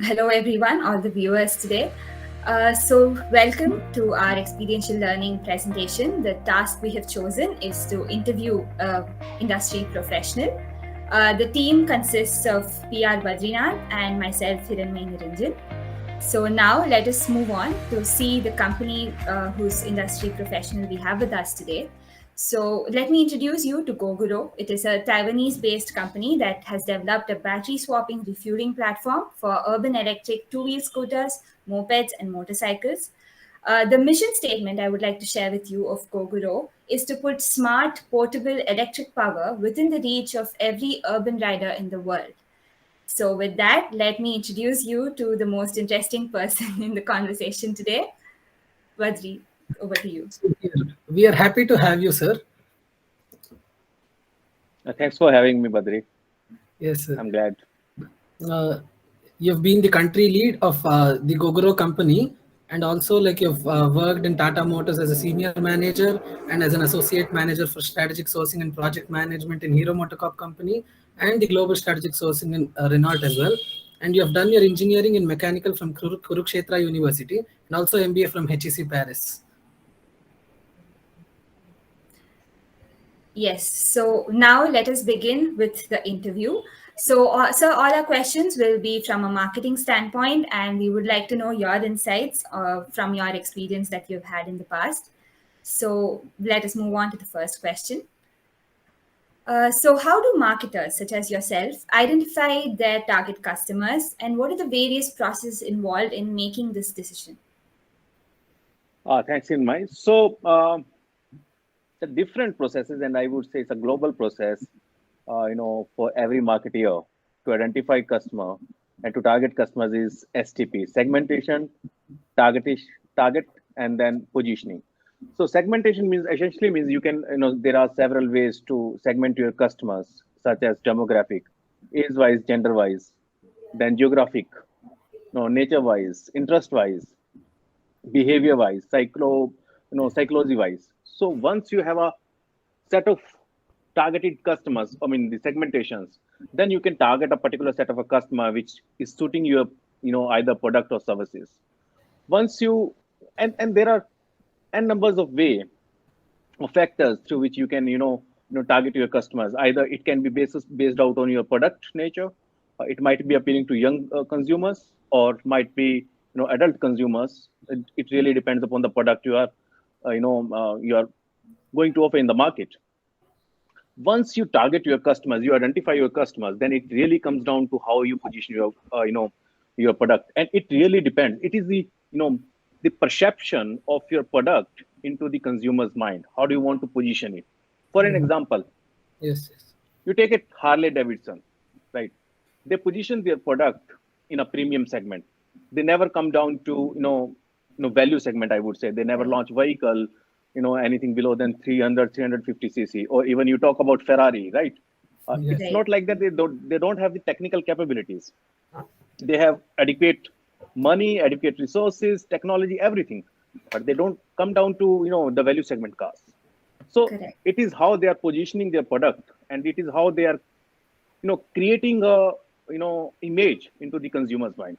Hello, everyone, all the viewers today. Welcome to our experiential learning presentation. The task we have chosen is to interview industry professional. The team consists of PR Badrinath and myself, Hiranmay Niranjan. So now let us move on to see the company whose industry professional we have with us today. So let me introduce you to Gogoro. It is a Taiwanese-based company that has developed a battery swapping refueling platform for urban electric two-wheel scooters, mopeds, and motorcycles. The mission statement I would like to share with you of Gogoro is to put smart, portable electric power within the reach of every urban rider in the world. So, with that, let me introduce you to the most interesting person in the conversation today. Vadri, over to you. We are happy to have you, sir. Thanks for having me, Badri. Yes, sir. I'm glad. You've been the country lead of the Gogoro company, and also you've worked in Tata Motors as a senior manager and as an associate manager for strategic sourcing and project management in Hero Motocorp company and the global strategic sourcing in Renault as well. And you have done your engineering in mechanical from Kurukshetra University and also MBA from HEC Paris. Yes, so now let us begin with the interview. So, all our questions will be from a marketing standpoint, and we would like to know your insights from your experience that you've had in the past. So, let us move on to the first question. So, how do marketers such as yourself identify their target customers, and what are the various processes involved in making this decision? Thanks, Inmai. So, the different processes, and I would say it's a global process, for every marketer to identify customer and to target customers is STP, segmentation, target, and then positioning. So segmentation means essentially means you can, there are several ways to segment your customers, such as demographic, age-wise, gender-wise, then geographic, nature-wise, interest-wise, behavior-wise, psychology-wise. So once you have a set of targeted customers, I mean the segmentations, then you can target a particular set of a customer which is suiting your, either product or services. Once you and there are n numbers of way or factors through which you can, target your customers. Either it can be based out on your product nature, it might be appealing to young consumers, or might be, adult consumers. It really depends upon the product you are, you are going to offer in the market. Once you target your customers, you identify your customers, then it really comes down to how you position your, your product, and it really depends. It is the, the perception of your product into the consumer's mind. How do you want to position it? For an example, yes, you take it Harley Davidson, right? They position their product in a premium segment. They never come down to, value segment. I would say they never launch vehicle, anything below than 300, 350 cc, or even you talk about Ferrari, right? Yes. It's not like that. They don't have the technical capabilities. They have adequate money, adequate resources, technology, everything, but they don't come down to, the value segment cars. So Correct. it is how they are positioning their product, and it is how they are, creating a, image into the consumer's mind.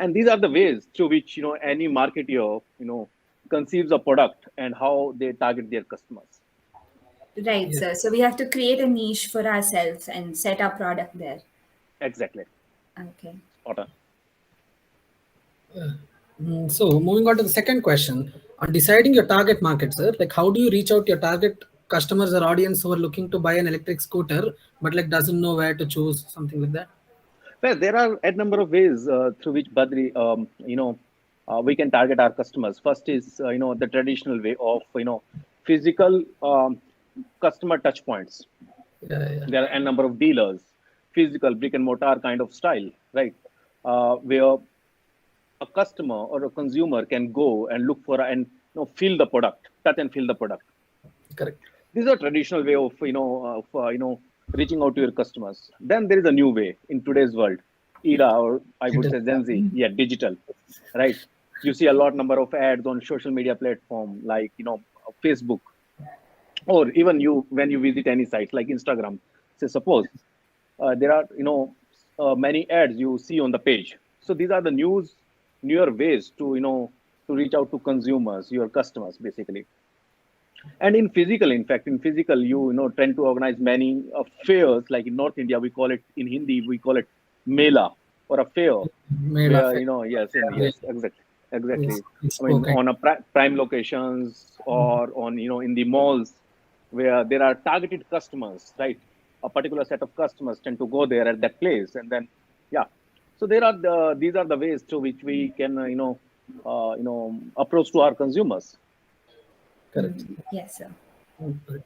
And these are the ways through which, any marketer, conceives a product and how they target their customers. Right, Yes. sir. So we have to create a niche for ourselves and set our product there. Exactly. Okay. Spot on. So moving on to the second question, on deciding your target market, sir, how do you reach out to your target customers or audience who are looking to buy an electric scooter but doesn't know where to choose, something like that? Well, there are a number of ways through which Badri, we can target our customers. First is, the traditional way of, physical customer touch points. Yeah. There are a number of dealers, physical brick and mortar kind of style, right? Where a customer or a consumer can go and look for and, feel the product, touch and feel the product. Correct. This is a traditional way of, reaching out to your customers. Then there is a new way in today's world, era, or I would say Gen Z, digital, right? You see a lot number of ads on social media platform like, Facebook, or even when you visit any site like Instagram. Say suppose there are, many ads you see on the page. So these are the newer ways to to reach out to consumers, your customers, basically. And in fact, in physical, you tend to organize many fairs. Like in North India, we call it, in Hindi we call it mela, or a fair, Mail where affect. yes, Yeah. exactly. Yes, we I mean, spoke. on a prime locations, or on in the malls, where there are targeted customers, right? A particular set of customers tend to go there at that place, and then yeah. So these are the ways through which we can approach to our consumers. Correct. Yes, sir. Okay.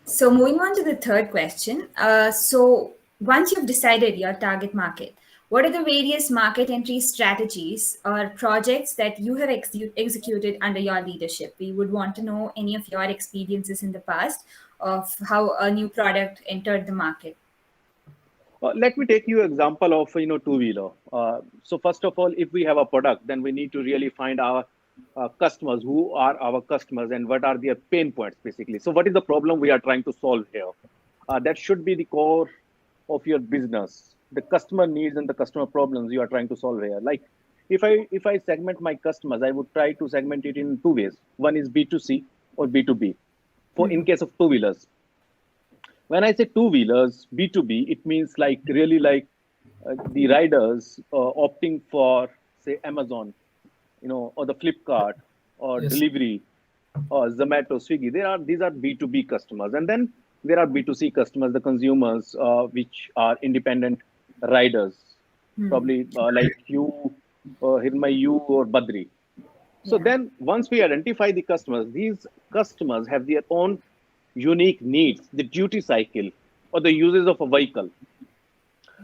So moving on to the third question. So once you've decided your target market, what are the various market entry strategies or projects that you have executed under your leadership? We would want to know any of your experiences in the past of how a new product entered the market. Let me take you example of two-wheeler. So first of all, if we have a product, then we need to really find our customers, who are our customers, and what are their pain points, basically. So what is the problem we are trying to solve here? That should be the core of your business. The customer needs and the customer problems you are trying to solve here. Like if I segment my customers, I would try to segment it in two ways. One is B2C or B2B. For in case of two-wheelers, when I say two-wheelers, B2B, it means like really like the riders opting for, say, Amazon, or the Flipkart, or Yes. delivery, or Zomato, Swiggy. These are B2B customers, and then there are B2C customers, the consumers, which are independent riders, probably like you, Hirmay, you, or Badri. So Yeah. then, once we identify the customers, these customers have their own unique needs, the duty cycle, or the uses of a vehicle.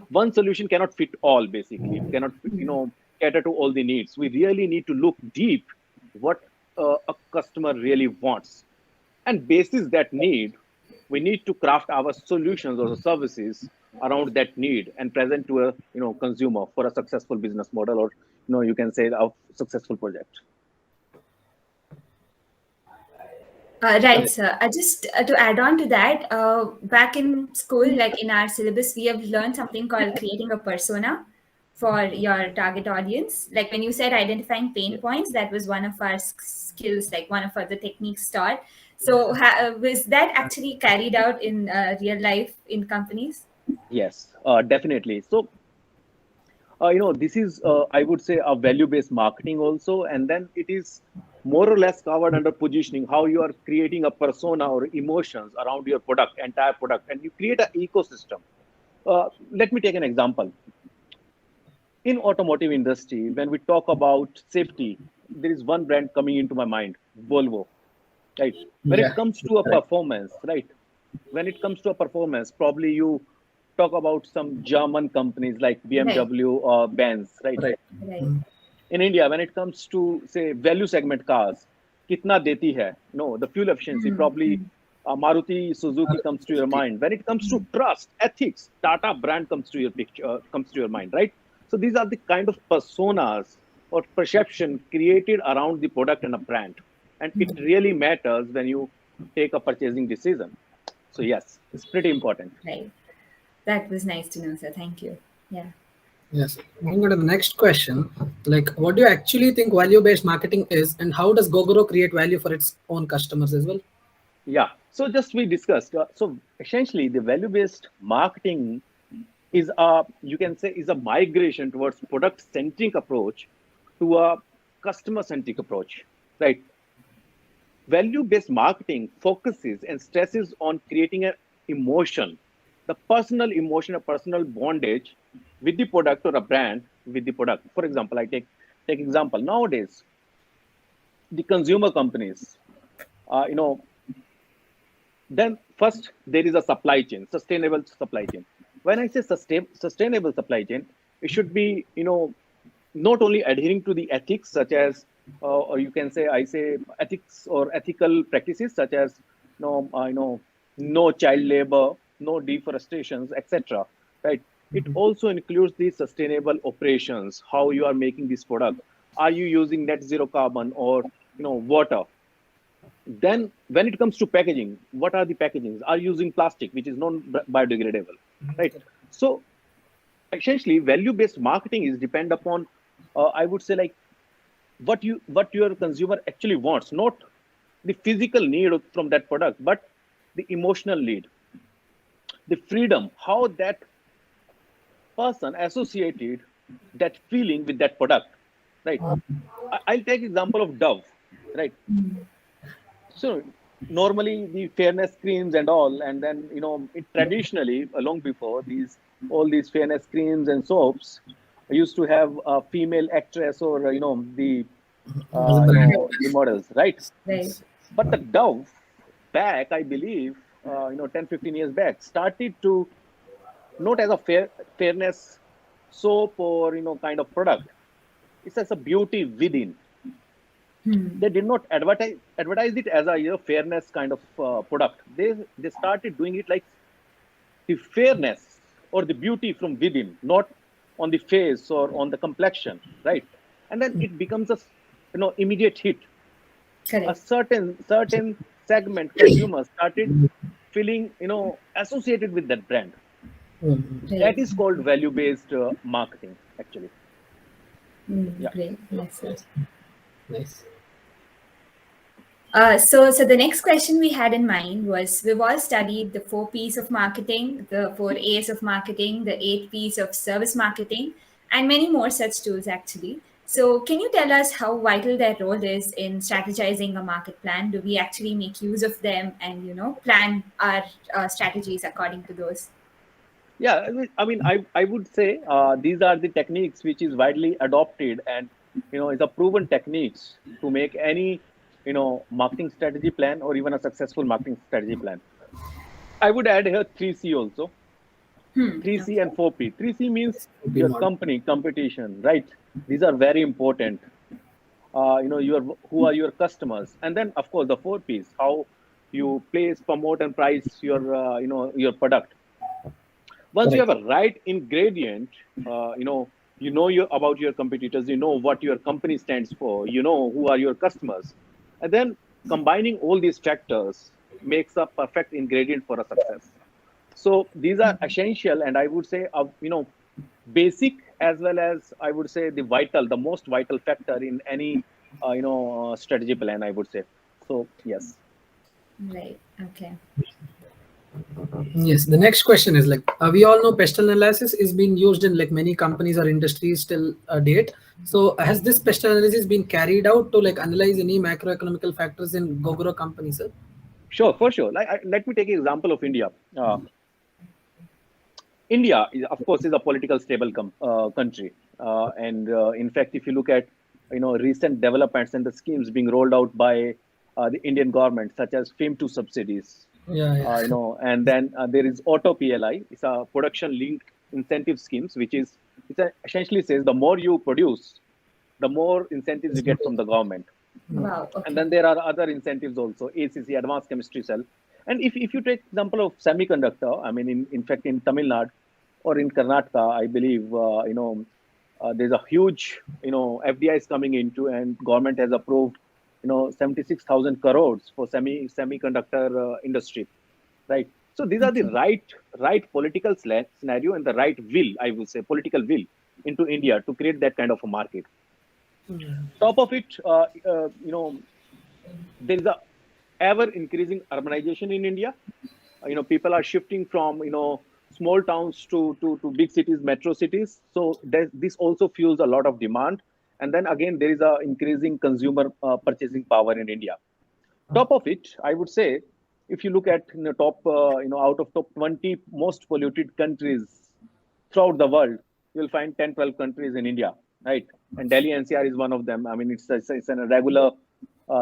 One solution cannot fit all, basically. It cannot, cater to all the needs. We really need to look deep what a customer really wants. And basis that need, we need to craft our solutions or the services around that need and present to a consumer for a successful business model, or you can say a successful project. Right, sir. Just to add on to that, back in school, like in our syllabus, we have learned something called creating a persona for your target audience. Like when you said identifying pain points, that was one of our skills, like one of our the techniques taught. So was that actually carried out in real life in companies? Yes, definitely. So this is, I would say, a value-based marketing also, and then it is more or less covered under positioning, how you are creating a persona or emotions around your product, entire product, and you create an ecosystem. Let me take an example. In automotive industry, when we talk about safety, there is one brand coming into my mind, Volvo, right? When it Yeah. comes to a performance, right? When it comes to a performance, probably you talk about some German companies like Right, BMW or Benz, right? Right. right, In India, when it comes to, say, value segment cars, kitna deti hai? No, the fuel efficiency, probably Maruti Suzuki comes to your mind. When it comes to trust, ethics, Tata brand comes to your picture, comes to your mind, right? So these are the kind of personas or perception created around the product and a brand, and it really matters when you take a purchasing decision. So yes, it's pretty important. right. That was nice to know, sir. Thank you. Yeah. Yes. Moving on to the next question, like, what do you actually think value-based marketing is, and how does Gogoro create value for its own customers as well? Yeah. So just we discussed. So essentially, the value-based marketing is a, you can say, is a migration towards product-centric approach to a customer-centric approach, right? Value-based marketing focuses and stresses on creating an emotion, the personal emotion, a personal bondage with the product, or a brand with the product. For example, I take example nowadays, the consumer companies, you know, then first there is a supply chain, sustainable supply chain. When I say sustainable supply chain, it should be not only adhering to the ethics, such as or you can say, I say, ethics or ethical practices, such as no child labor, no deforestations, etc. Right? It also includes the sustainable operations, how you are making this product. Are you using net zero carbon or water? Then, when it comes to packaging, what are the packagings? Are you using plastic, which is non biodegradable, right? So essentially value-based marketing is depend upon, I would say, like what your consumer actually wants, not the physical need from that product, but the emotional need, the freedom, how that person associated that feeling with that product, right? I'll take example of Dove, right? So normally the fairness creams and all, and then traditionally, long before these, all these fairness creams and soaps used to have a female actress or As a brand. the models, right? Right. But the Dove back, I believe, 10-15 years back, started to not as a fairness soap or kind of product. It's as a beauty within. They did not advertise it as a fairness kind of product. They started doing it like the fairness or the beauty from within, not on the face or on the complexion, right? And then it becomes a immediate hit. A Correct. certain segment consumers started feeling associated with that brand. Right. That is called value based marketing, actually. Yeah. Great. That's it. Nice. So the next question we had in mind was, we've all studied the 4 P's of marketing, the 4 A's of marketing, the 8 P's of service marketing, and many more such tools actually. So can you tell us how vital their role is in strategizing a market plan? Do we actually make use of them and plan our strategies according to those? Yeah, I would say these are the techniques which is widely adopted, and it's a proven techniques to make any marketing strategy plan or even a successful marketing strategy plan. I would add here 3C also. 3C and 4P. 3C means your company, competition, right? These are very important. Who are your customers, and then of course the 4Ps, how you place, promote, and price your product. Once you have a right ingredient, about your competitors, what your company stands for, who are your customers, and then combining all these factors makes a perfect ingredient for a success. So these are essential, and I would say, basic, as well as I would say the most vital factor in any strategy plan, I would say. So yes. Right. Okay. Yes, the next question is like, we all know pest analysis is being used in like many companies or industries till date. So has this pest analysis been carried out to like analyze any macroeconomical factors in Gogoro company, sir? Sure, for sure. Let me take an example of India. India, of course, is a political stable country, and in fact, if you look at recent developments and the schemes being rolled out by the Indian government, such as FAME2 subsidies, and then there is Auto PLI. It's a production-linked incentive schemes, which essentially says the more you produce, the more incentives you get from the government. Wow. Okay. And then there are other incentives also, ACC, Advanced Chemistry Cell. And if you take example of semiconductor, I mean, in fact, in Tamil Nadu or in Karnataka, I believe, there's a huge, FDIs coming into, and government has approved, 76,000 crores for semiconductor industry, right? So these are the right political scenario and the right will, I would say, political will into India to create that kind of a market. Top of it, there is a ever increasing urbanization in India. People are shifting from small towns to big cities, metro cities. So this also fuels a lot of demand. And then again, there is a increasing consumer purchasing power in India. Top of it, I would say, if you look at top, out of top 20 most polluted countries throughout the world, you'll find 10, 12 countries in India, right? And Delhi NCR is one of them. I mean, it's a regular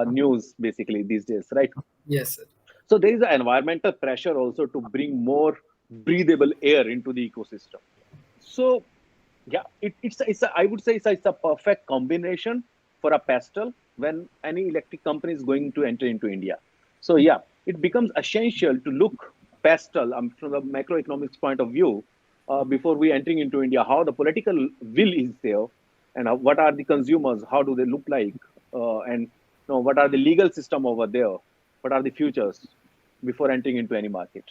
news basically these days, right? Yes, sir. So there is an environmental pressure also to bring more breathable air into the ecosystem. So yeah, I would say it's a perfect combination for a pastel when any electric company is going to enter into India. So yeah, it becomes essential to look pastel from the macroeconomics point of view before we entering into India, how the political will is there, and what are the consumers, how do they look like, and what are the legal system over there, what are the futures before entering into any market.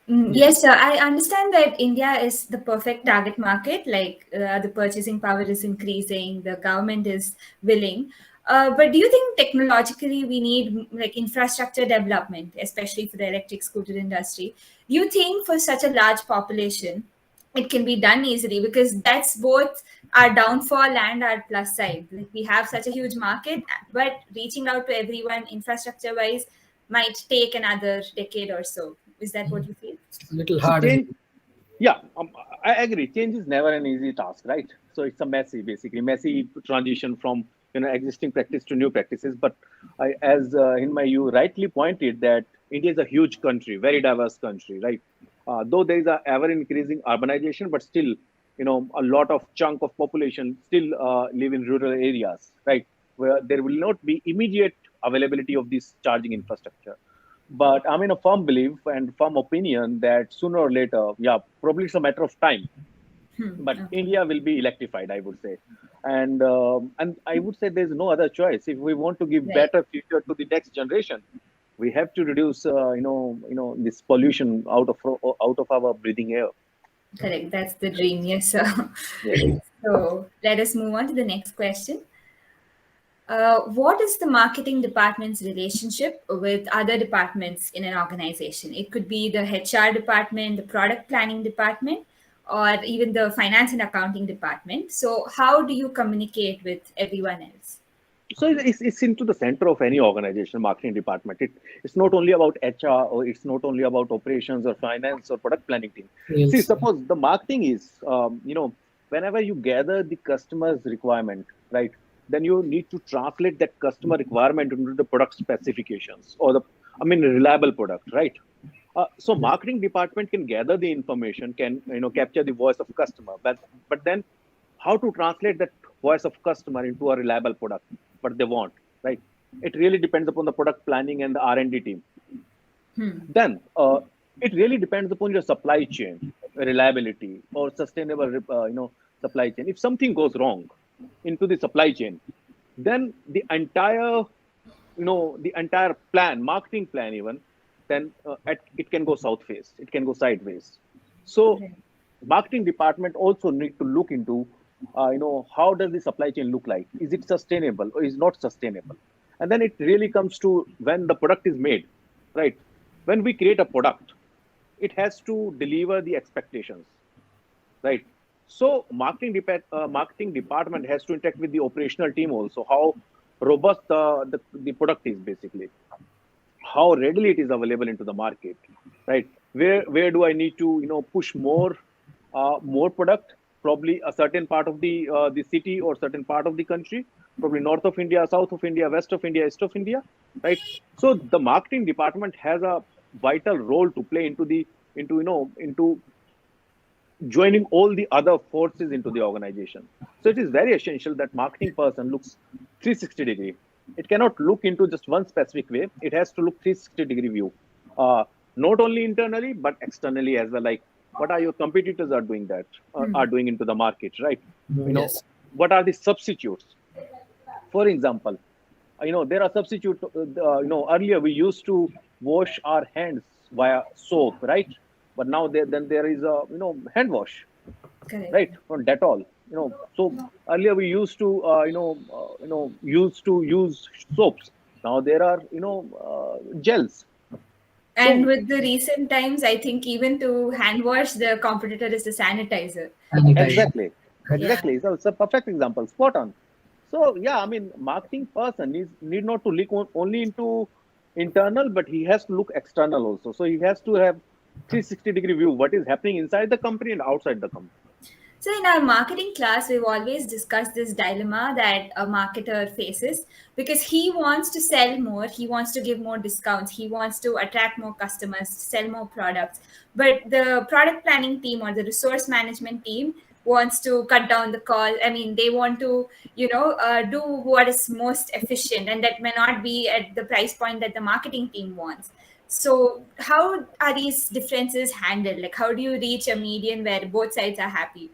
Yes, sir. I understand that India is the perfect target market. Like the purchasing power is increasing, the government is willing. But do you think technologically we need like infrastructure development, especially for the electric scooter industry? Do you think for such a large population, it can be done easily? Because that's both our downfall and our plus side. Like we have such a huge market, but reaching out to everyone infrastructure-wise might take another decade or so. Is that what you feel? A little So hard, isn't change, yeah, I agree. Change is never an easy task, right? So it's a basically messy transition from existing practice to new practices. But as in my you rightly pointed that India is a huge country, very diverse country, right? Though there is a ever increasing urbanization, but still, a lot of chunk of population still live in rural areas, right? Where there will not be immediate availability of this charging infrastructure. But I'm in a firm belief and firm opinion that sooner or later, yeah, probably it's a matter of time. But Okay. India will be electrified, I would say, and I would say there's no other choice if we want to give Right. better future to the next generation. We have to reduce, this pollution out of our breathing air. Correct. That's the dream. Yes, sir. Yes. So let us move on to the next question. What is the marketing department's relationship with other departments in an organization? It could be the HR department, the product planning department, or even the finance and accounting department. So, how do you communicate with everyone else? So it's into the center of any organization, marketing department. It's not only about HR or it's not only about operations or finance or product planning team. See, it? suppose the marketing is, whenever you gather the customer's requirement, right, then you need to translate that customer requirement into the product specifications or reliable product, right? So marketing department can gather the information, can capture the voice of customer, but then how to translate that voice of customer into a reliable product, what they want, right? It really depends upon the product planning and the R&D team. Then it really depends upon your supply chain reliability or sustainable, supply chain. If something goes wrong into the supply chain, then the entire plan, marketing plan even, then it can go south phase, it can go sideways. So Right. marketing department also need to look into, how does the supply chain look like? Is it sustainable or is not sustainable? And then it really comes to when the product is made, right? When we create a product, it has to deliver the expectations, right? So marketing department has to interact with the operational team also. How robust the product is basically, how readily it is available into the market, right? Where do I need to push more product? Probably a certain part of the city or certain part of the country, probably north of India, south of India, west of India, east of India, right? So the marketing department has a vital role to play into joining all the other forces into the organization. So it is very essential that marketing person looks 360-degree. It cannot look into just one specific way. It has to look 360-degree view, not only internally but externally as well. Like what are your competitors are doing into the market, right? You know Yes. what are the substitutes? For example, there are substitute. Earlier we used to wash our hands via soap, right? But now there is a hand wash, Correct. right, from Dettol. So earlier we used to used to use soaps. Now there are gels. And So with the recent times, I think even to hand wash, the competitor is the sanitizer. Sanitizer. exactly, Yeah. exactly. So it's a perfect example, spot on. So yeah, I mean, marketing person need not to look only into internal, but he has to look external also. So he has to have 360-degree view what is happening inside the company and outside the company. So, in our marketing class, we've always discussed this dilemma that a marketer faces because he wants to sell more, he wants to give more discounts, he wants to attract more customers, sell more products. But the product planning team or the resource management team wants to cut down the cost. I mean, they want to, do what is most efficient, and that may not be at the price point that the marketing team wants. So, how are these differences handled? Like, how do you reach a median where both sides are happy?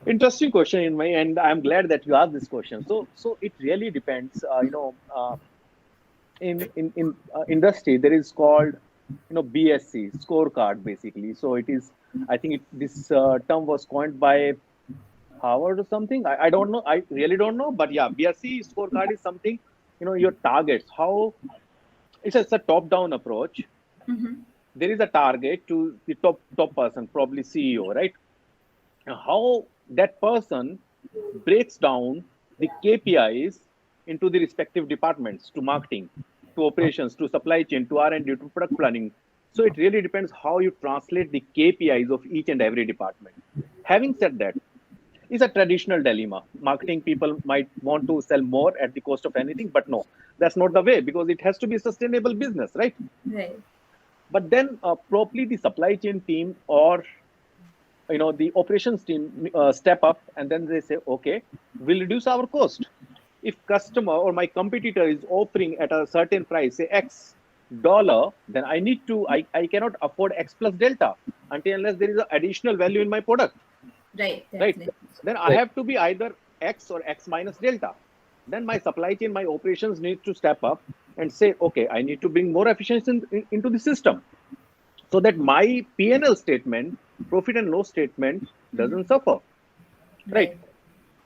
Interesting question in my, and I'm glad that you asked this question. So it really depends. In industry, there is called BSC scorecard basically. So it is. I think this term was coined by Harvard or something. I don't know. I really don't know. But yeah, BSC scorecard is something. Your targets. How it's a top-down approach. There is a target to the top person, probably CEO, right? How that person breaks down the KPIs into the respective departments, to marketing, to operations, to supply chain, to R&D, to product planning. So it really depends how you translate the KPIs of each and every department. Having said that, it's a traditional dilemma. Marketing people might want to sell more at the cost of anything, but no, that's not the way, because it has to be a sustainable business, right? Right. But then probably the supply chain team or the operations team step up, and then they say, okay, we'll reduce our cost. If customer or my competitor is offering at a certain price, say X dollar, then I cannot afford X plus delta until unless there is an additional value in my product, Right. right? Definitely. Then I have to be either X or X minus delta. Then my supply chain, my operations need to step up and say, okay, I need to bring more efficiency into the system, so that my P&L statement, profit and loss statement, doesn't suffer, right?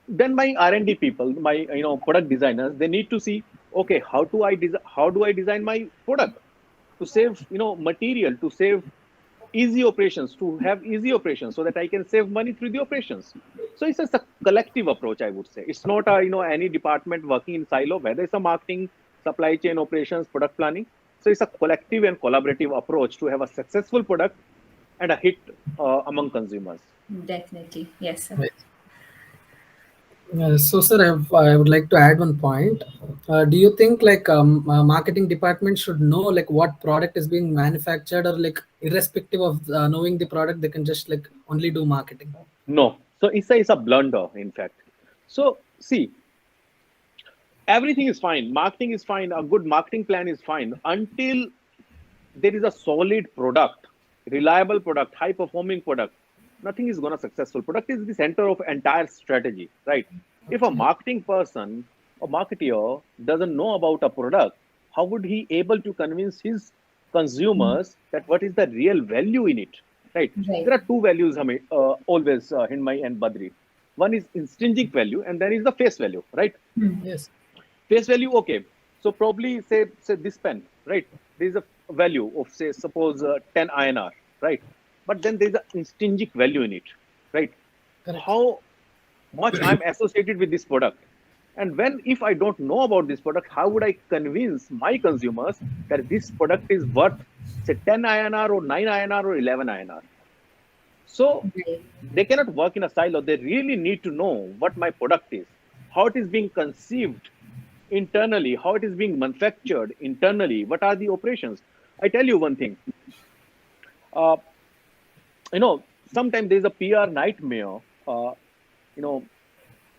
Then my R&D people, my product designers, they need to see, okay, how do I design my product to save material, to save easy operations, to have easy operations, so that I can save money through the operations. So it's just a collective approach, I would say. It's not any department working in silo, whether it's a marketing, supply chain, operations, product planning. So it's a collective and collaborative approach to have a successful product and a hit among consumers. Definitely. Yes, sir. Right. So, sir, I would like to add one point. Do you think like marketing department should know like what product is being manufactured, or like irrespective of knowing the product, they can just like only do marketing? No. So it's a blunder, in fact. So see, everything is fine. Marketing is fine. A good marketing plan is fine until there is a solid product, reliable product, high performing product. Nothing is going to successful. Product is the center of entire strategy, right? If a marketing person or marketer doesn't know about a product, how would he able to convince his consumers that what is the real value in it, right? Right. There are two values always, Hinmay and Badri. One is intrinsic value, and then is the face value, right? Yes. Face value, okay. So probably say this pen, right? There is a value of, say, suppose 10 INR, right? But then there is an intrinsic value in it, right? Correct. How much I'm associated with this product. And if I don't know about this product, how would I convince my consumers that this product is worth, say, 10 INR or 9 INR or 11 INR? So Right. they cannot work in a silo. They really need to know what my product is, how it is being conceived internally, how it is being manufactured internally, what are the operations. I tell you one thing. Uh, Sometimes there's a PR nightmare.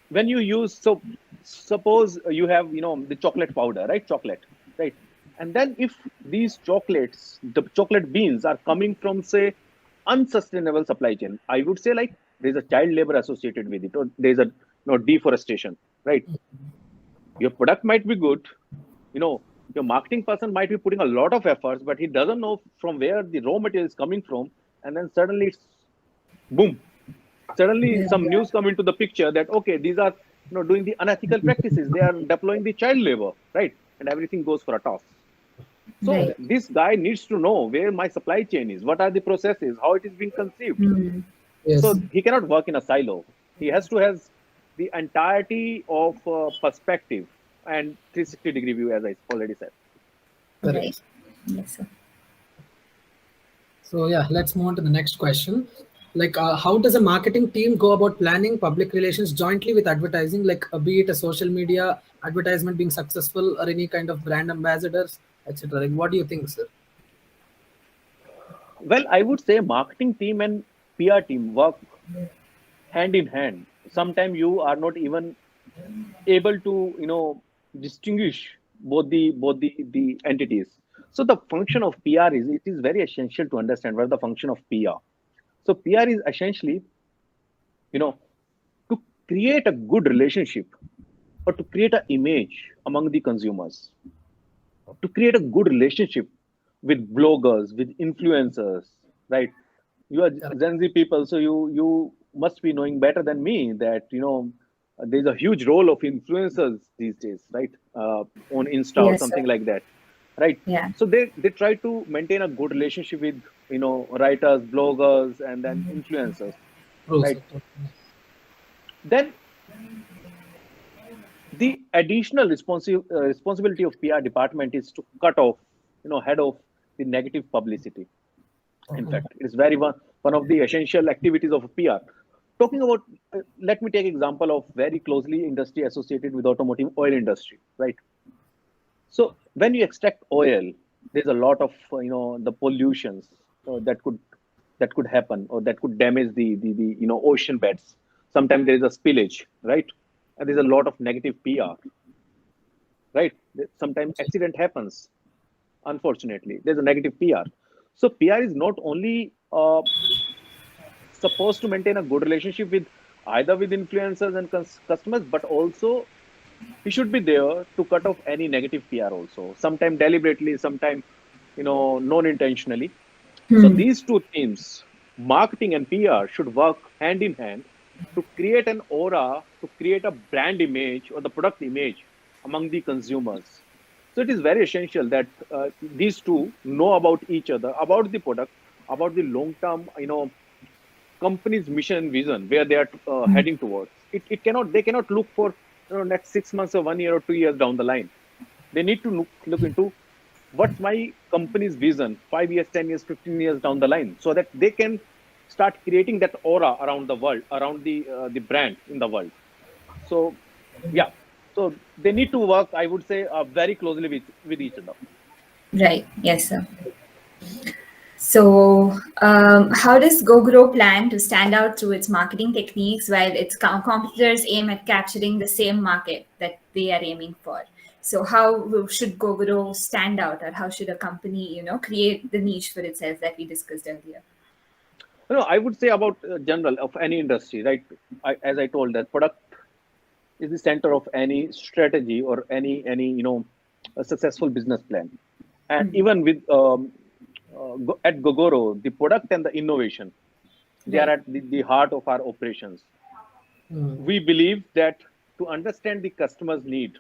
When you use, so suppose you have, the chocolate powder, right? Chocolate, right? And then if these chocolates, the chocolate beans are coming from, say, unsustainable supply chain, I would say like there's a child labor associated with it, or there's a deforestation, right? Your product might be good, your marketing person might be putting a lot of efforts, but he doesn't know from where the raw material is coming from, and then suddenly it's boom. Suddenly some news come into the picture that, okay, these are doing the unethical practices, they are deploying the child labor, right? And everything goes for a toss. So Right. this guy needs to know where my supply chain is, what are the processes, how it is being conceived. Yes. So he cannot work in a silo. He has to have the entirety of perspective and 360-degree view, as I already said. Correct. Right. Yes, sir. So yeah, let's move on to the next question. Like, how does a marketing team go about planning public relations jointly with advertising? Like, be it a social media advertisement being successful, or any kind of brand ambassadors, etc. Like, what do you think, sir? Well, I would say marketing team and PR team work hand in hand. Sometimes you are not even able to distinguish both the entities. So the function of PR is, it is very essential to understand what is the function of PR. So PR is essentially to create a good relationship, or to create an image among the consumers, to create a good relationship with bloggers, with influencers, right? You are Gen Z people, so you must be knowing better than me that there's a huge role of influencers these days, right? On Insta or Yes, sir. something like that, right? Yeah. So they try to maintain a good relationship with writers, bloggers, and then influencers, True, right? sir. True. Then the additional responsibility of PR department is to cut off, head off the negative publicity. In fact, it's very one of the essential activities of PR. Talking about, let me take example of very closely industry associated with automotive oil industry, right? So when you extract oil, there's a lot of the pollutions that could happen or that could damage the ocean beds. Sometimes there is a spillage, right? And there's a lot of negative PR, right? Sometimes accident happens. Unfortunately, there's a negative PR. So PR is not only supposed to maintain a good relationship with either with influencers and customers, but also he should be there to cut off any negative PR also. Sometime deliberately, sometime non-intentionally. So Hmm. these two themes, marketing and PR, should work hand in hand to create an aura, to create a brand image or the product image among the consumers. So it is very essential that these two know about each other, about the product, about the long-term, company's mission and vision, where they are heading towards. They cannot look for next 6 months or 1 year or 2 years down the line. They need to look into what's my company's vision 5 years, 10 years, 15 years down the line, so that they can start creating that aura around the world, around the brand in the world. So yeah, so they need to work, I would say, very closely with each other. Right. Yes, sir. So, how does Gogoro plan to stand out through its marketing techniques while its competitors aim at capturing the same market that they are aiming for? So, how should Gogoro stand out, or how should a company, create the niche for itself that we discussed earlier? I would say about general of any industry, right? As I told, that product is the center of any strategy or any a successful business plan. And even with at Gogoro, the product and the innovation, they are Right. at the heart of our operations. Mm. We believe that to understand the customer's need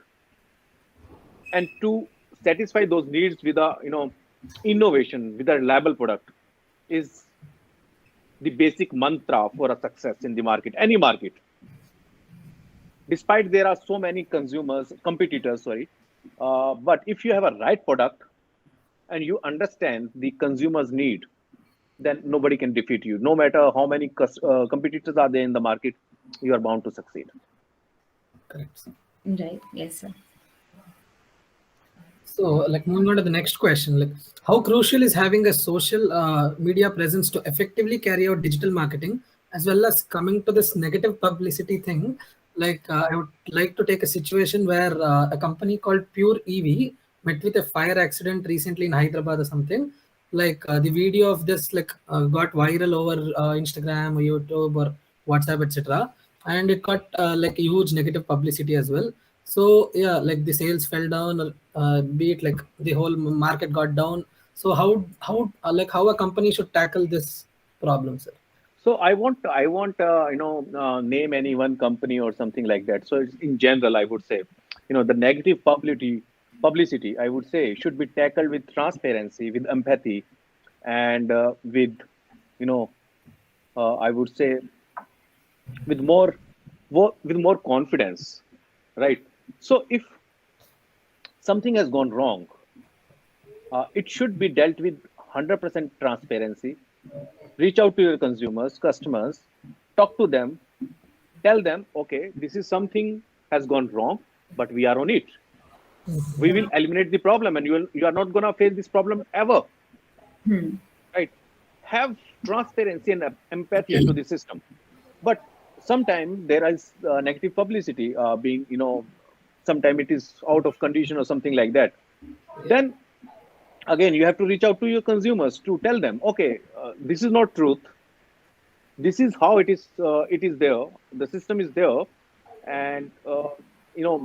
and to satisfy those needs with a innovation, with a reliable product, is the basic mantra for a success in the market, any market. Despite there are so many competitors, sorry, but if you have a right product and you understand the consumer's need, then nobody can defeat you. No matter how many competitors are there in the market, you are bound to succeed. Correct. Right. Yes, sir. So, like moving on to the next question, like how crucial is having a social media presence to effectively carry out digital marketing, as well as coming to this negative publicity thing. Like I would like to take a situation where a company called Pure EV met with a fire accident recently in Hyderabad or something. Like the video of this got viral over Instagram or YouTube or WhatsApp, etc., and it got like huge negative publicity as well. So yeah, like the sales fell down, or be it like the whole market got down. So how a company should tackle this problem, sir? So I won't name any one company or something like that. So it's in general, I would say, the negative publicity, I would say, should be tackled with transparency, with empathy, and with I would say with more confidence, right? So if something has gone wrong, it should be dealt with 100% transparency. Reach out to your customers, talk to them, tell them, okay, this is something has gone wrong, but we are on it. We will eliminate the problem, and you are not going to face this problem ever, right? Have transparency and empathy into the system. But sometimes there is negative publicity being, sometimes it is out of condition or something like that. Then again, you have to reach out to your consumers to tell them, okay, this is not truth. This is how it is. It is there. The system is there, and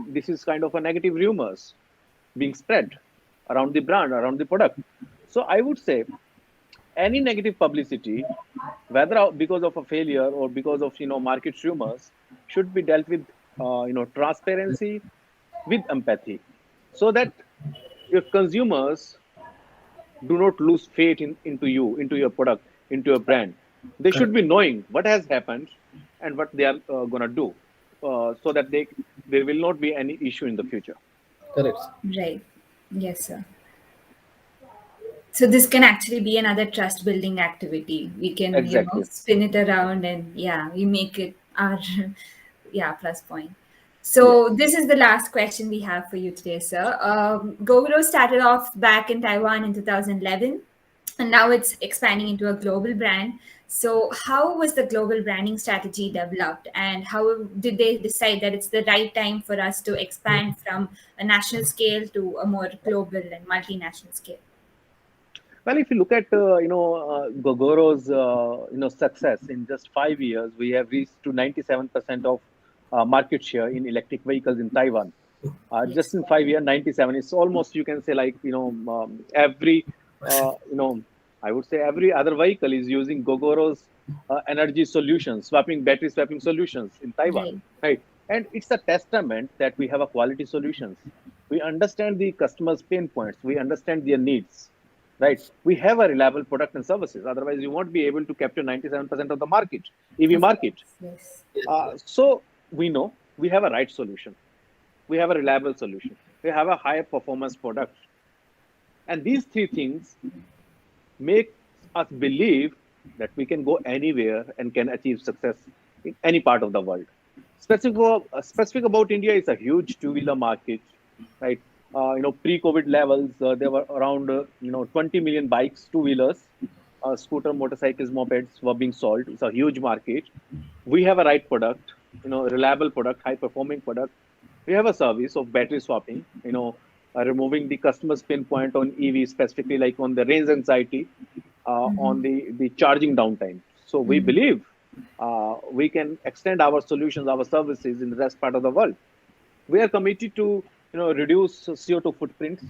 this is kind of a negative rumors being spread around the brand, around the product. So I would say any negative publicity, whether because of a failure or because of market rumors, should be dealt with transparency, with empathy, so that your consumers do not lose faith into you, into your product, into your brand. They should Correct. be knowing what has happened and what they are going to do, so that there will not be any issue in the future. Correct. Right. Yes, sir. So this can actually be another trust building activity. We can, Exactly. spin it around and yeah, we make it our yeah, plus point. Yes. So this is the last question we have for you today, sir. Gogoro started off back in Taiwan in 2011, and now it's expanding into a global brand. So how was the global branding strategy developed, and how did they decide that it's the right time for us to expand from a national scale to a more global and multinational scale? Well, if you look at Gogoro's success in just 5 years, we have reached to 97% of market share in electric vehicles in Taiwan. Just Yes. in 5 years, 97. It's almost, you can say, like every I would say every other vehicle is using Gogoro's energy solutions, battery swapping solutions in Taiwan, Right. right? And it's a testament that we have a quality solutions. We understand the customers' pain points. We understand their needs, right? We have a reliable product and services. Otherwise, you won't be able to capture 97% of the market, EV Of market. course. Yes. So we know we have a right solution. We have a reliable solution. We have a high performance product. And these three things make us believe that we can go anywhere and can achieve success in any part of the world. Specific about India is a huge two-wheeler market, right? Pre-COVID levels, there were around 20 million bikes, two-wheelers, scooter, motorcycles, mopeds were being sold. It's a huge market. We have a right product, reliable product, high-performing product. We have a service of battery swapping, removing the customer's pain point on EV, specifically like on the range anxiety, on the charging downtime. So we believe we can extend our solutions, our services in the rest part of the world. We are committed to reduce CO2 footprints.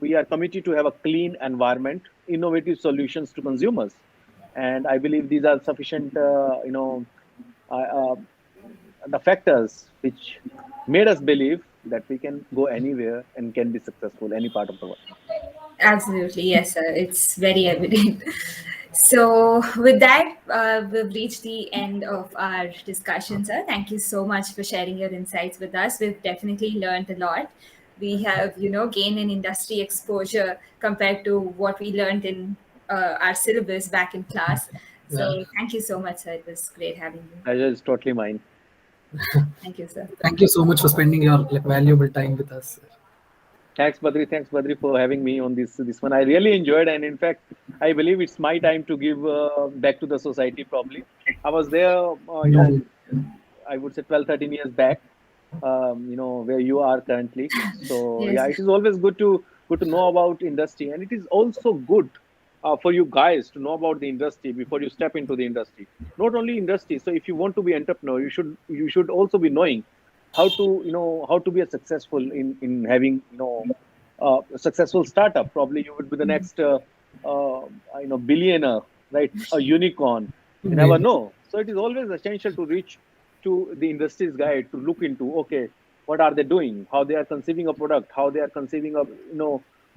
We are committed to have a clean environment, innovative solutions to consumers, and I believe these are sufficient. The factors which made us believe that we can go anywhere and can be successful any part of the world. Absolutely, yes, sir. It's very evident. So, with that, we've reached the end of our discussion, sir. Thank you so much for sharing your insights with us. We've definitely learned a lot. We have, gained an industry exposure compared to what we learned in our syllabus back in class. Yeah. So, thank you so much, sir. It was great having you. Pleasure is totally mine. Thank you, sir. Thank you so much for spending your valuable time with us. Thanks, Badri. Thanks, Badri, for having me on this one. I really enjoyed, and in fact, I believe it's my time to give back to the society. Probably, I was there. I would say 12, 13 years back. Where you are currently. So Yes. yeah, it is always good to know about industry, and it is also good for you guys to know about the industry before you step into the industry. Not only industry. So if you want to be entrepreneur, you should also be knowing how to be a successful in having a successful startup. Probably you would be the next billionaire, right? A unicorn. You never know. So it is always essential to reach to the industry's guide to look into, okay, what are they doing, how they are conceiving a product, how they are conceiving a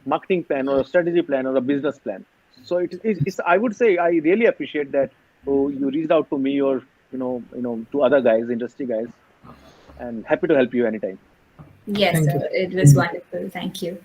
marketing plan or a strategy plan or a business plan. So it's I would say I really appreciate that you reached out to me or to other guys, industry guys, and happy to help you anytime. Yes, Thank sir. you. It was wonderful. Thank you.